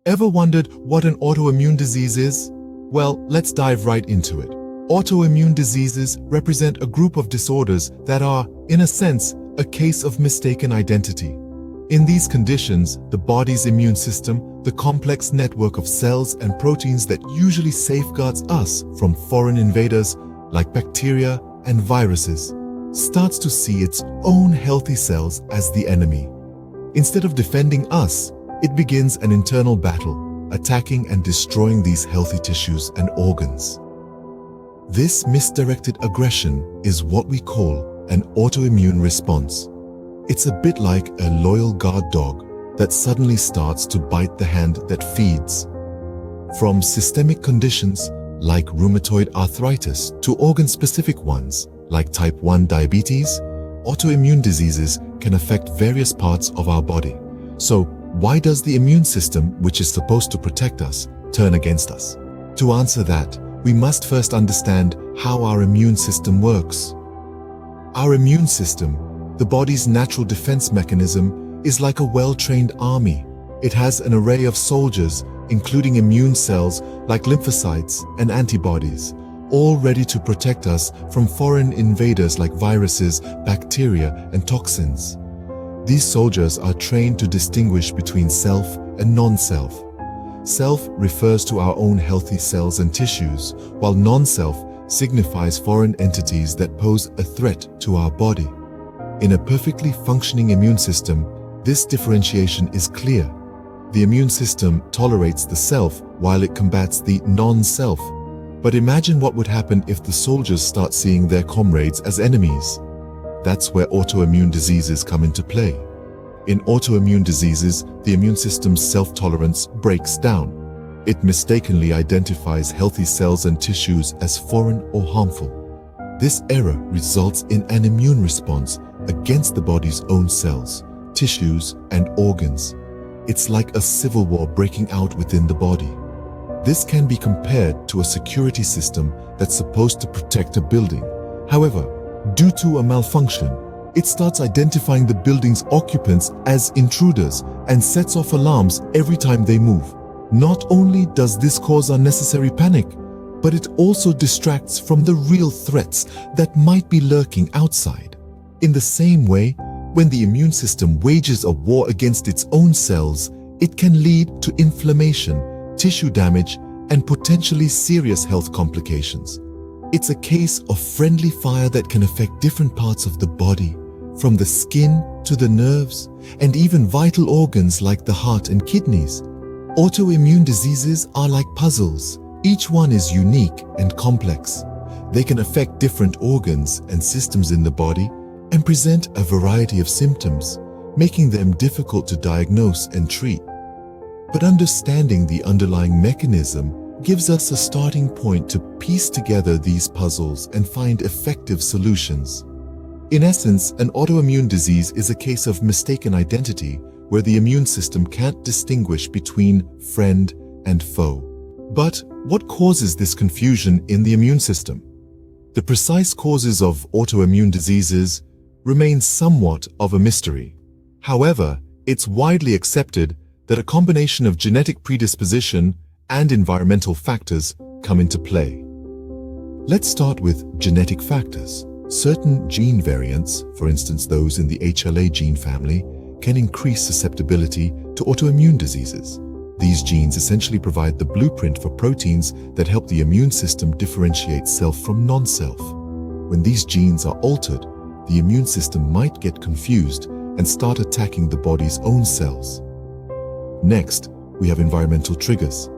Ever wondered what an autoimmune disease is? Well, let's dive right into it. Autoimmune diseases represent a group of disorders that are, in a sense, a case of mistaken identity. In these conditions, the body's immune system, the complex network of cells and proteins that usually safeguards us from foreign invaders like bacteria and viruses, starts to see its own healthy cells as the enemy. Instead of defending us, it begins an internal battle, attacking and destroying these healthy tissues and organs. This misdirected aggression is what we call an autoimmune response. It's a bit like a loyal guard dog that suddenly starts to bite the hand that feeds. From systemic conditions like rheumatoid arthritis to organ-specific ones like type 1 diabetes, autoimmune diseases can affect various parts of our body. So, why does the immune system, which is supposed to protect us, turn against us? To answer that, we must first understand how our immune system works. Our immune system, the body's natural defense mechanism, is like a well-trained army. It has an array of soldiers, including immune cells like lymphocytes and antibodies, all ready to protect us from foreign invaders like viruses, bacteria, and toxins. These soldiers are trained to distinguish between self and non-self. Self refers to our own healthy cells and tissues, while non-self signifies foreign entities that pose a threat to our body. In a perfectly functioning immune system, this differentiation is clear. The immune system tolerates the self while it combats the non-self. But imagine what would happen if the soldiers start seeing their comrades as enemies. That's where autoimmune diseases come into play. In autoimmune diseases, the immune system's self-tolerance breaks down. It mistakenly identifies healthy cells and tissues as foreign or harmful. This error results in an immune response against the body's own cells, tissues, and organs. It's like a civil war breaking out within the body. This can be compared to a security system that's supposed to protect a building. However, due to a malfunction, it starts identifying the building's occupants as intruders and sets off alarms every time they move. Not only does this cause unnecessary panic, but it also distracts from the real threats that might be lurking outside. In the same way, when the immune system wages a war against its own cells, it can lead to inflammation, tissue damage, and potentially serious health complications. It's a case of friendly fire that can affect different parts of the body, from the skin to the nerves, and even vital organs like the heart and kidneys. Autoimmune diseases are like puzzles. Each one is unique and complex. They can affect different organs and systems in the body and present a variety of symptoms, making them difficult to diagnose and treat. But understanding the underlying mechanism gives us a starting point to piece together these puzzles and find effective solutions. In essence, an autoimmune disease is a case of mistaken identity where the immune system can't distinguish between friend and foe. But what causes this confusion in the immune system? The precise causes of autoimmune diseases remain somewhat of a mystery. However, it's widely accepted that a combination of genetic predisposition and environmental factors come into play. Let's start with genetic factors. Certain gene variants, for instance those in the HLA gene family, can increase susceptibility to autoimmune diseases. These genes essentially provide the blueprint for proteins that help the immune system differentiate self from non-self. When these genes are altered, the immune system might get confused and start attacking the body's own cells. Next, we have environmental triggers.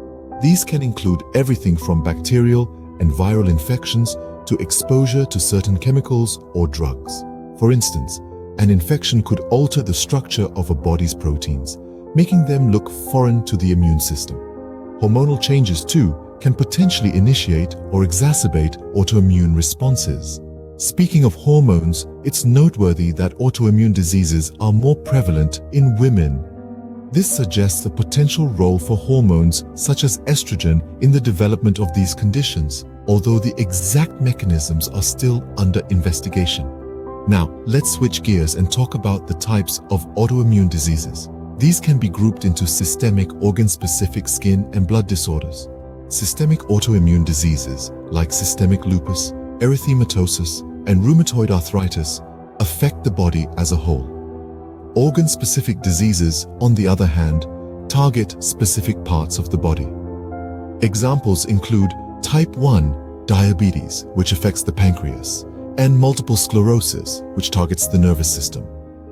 These can include everything from bacterial and viral infections to exposure to certain chemicals or drugs. For instance, an infection could alter the structure of a body's proteins, making them look foreign to the immune system. Hormonal changes, too, can potentially initiate or exacerbate autoimmune responses. Speaking of hormones, it's noteworthy that autoimmune diseases are more prevalent in women. This suggests a potential role for hormones such as estrogen in the development of these conditions, although the exact mechanisms are still under investigation. Now, let's switch gears and talk about the types of autoimmune diseases. These can be grouped into systemic organ-specific skin and blood disorders. Systemic autoimmune diseases like systemic lupus, erythematosus, and rheumatoid arthritis affect the body as a whole. Organ-specific diseases, on the other hand, target specific parts of the body. Examples include type 1 diabetes, which affects the pancreas, and multiple sclerosis, which targets the nervous system.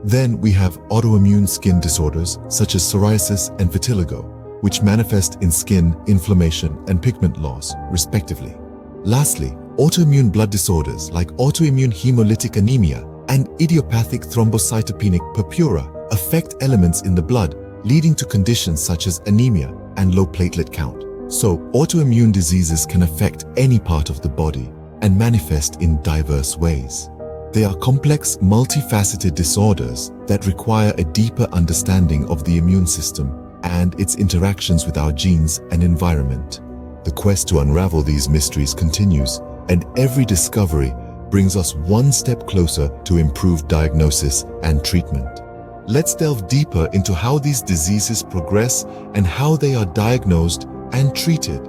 Then we have autoimmune skin disorders such as psoriasis and vitiligo, which manifest in skin inflammation and pigment loss, respectively. Lastly, autoimmune blood disorders like autoimmune hemolytic anemia and idiopathic thrombocytopenic purpura affect elements in the blood, leading to conditions such as anemia and low platelet count. So, autoimmune diseases can affect any part of the body and manifest in diverse ways. They are complex, multifaceted disorders that require a deeper understanding of the immune system and its interactions with our genes and environment. The quest to unravel these mysteries continues, and every discovery brings us one step closer to improved diagnosis and treatment. Let's delve deeper into how these diseases progress and how they are diagnosed and treated.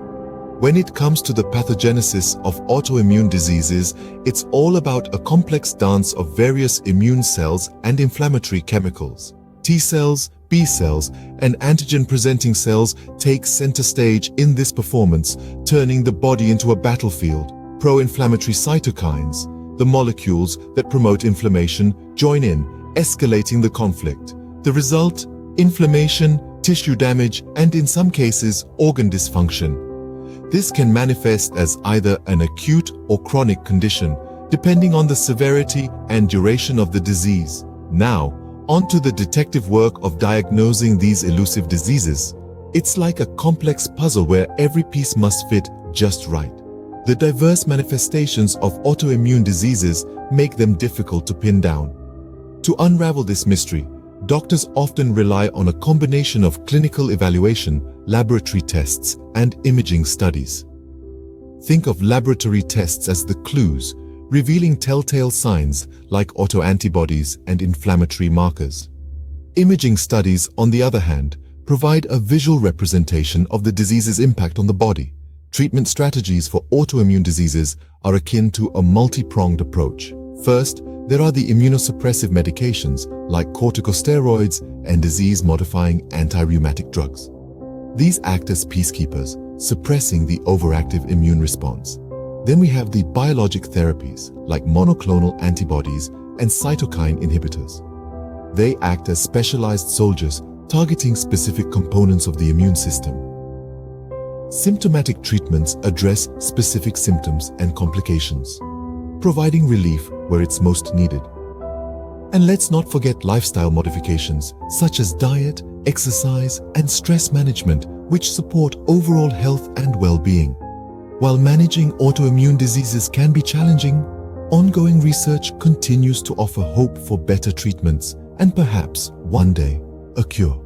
When it comes to the pathogenesis of autoimmune diseases, it's all about a complex dance of various immune cells and inflammatory chemicals. T cells, B cells, and antigen-presenting cells take center stage in this performance, turning the body into a battlefield. Pro-inflammatory cytokines, the molecules that promote inflammation, join in, escalating the conflict. The result? Inflammation, tissue damage, and in some cases, organ dysfunction. This can manifest as either an acute or chronic condition, depending on the severity and duration of the disease. Now, on to the detective work of diagnosing these elusive diseases. It's like a complex puzzle where every piece must fit just right. The diverse manifestations of autoimmune diseases make them difficult to pin down. To unravel this mystery, doctors often rely on a combination of clinical evaluation, laboratory tests, and imaging studies. Think of laboratory tests as the clues, revealing telltale signs like autoantibodies and inflammatory markers. Imaging studies, on the other hand, provide a visual representation of the disease's impact on the body. Treatment strategies for autoimmune diseases are akin to a multi-pronged approach. First, there are the immunosuppressive medications like corticosteroids and disease-modifying anti-rheumatic drugs. These act as peacekeepers, suppressing the overactive immune response. Then we have the biologic therapies like monoclonal antibodies and cytokine inhibitors. They act as specialized soldiers targeting specific components of the immune system. Symptomatic treatments address specific symptoms and complications, providing relief where it's most needed. And let's not forget lifestyle modifications such as diet, exercise, and stress management, which support overall health and well-being. While managing autoimmune diseases can be challenging, ongoing research continues to offer hope for better treatments and perhaps, one day, a cure.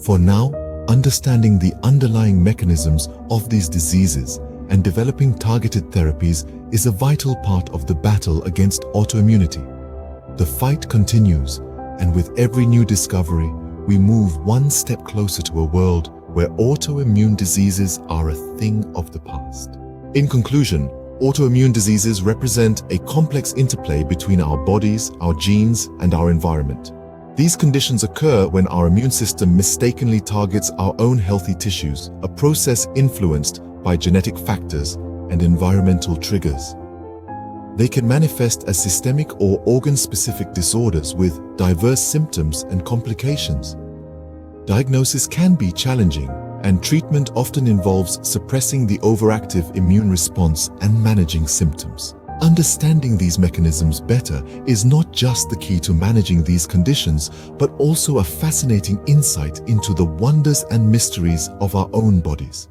For now, understanding the underlying mechanisms of these diseases and developing targeted therapies is a vital part of the battle against autoimmunity. The fight continues, and with every new discovery, we move one step closer to a world where autoimmune diseases are a thing of the past. In conclusion, autoimmune diseases represent a complex interplay between our bodies, our genes, and our environment. These conditions occur when our immune system mistakenly targets our own healthy tissues, a process influenced by genetic factors and environmental triggers. They can manifest as systemic or organ-specific disorders with diverse symptoms and complications. Diagnosis can be challenging, and treatment often involves suppressing the overactive immune response and managing symptoms. Understanding these mechanisms better is not just the key to managing these conditions, but also a fascinating insight into the wonders and mysteries of our own bodies.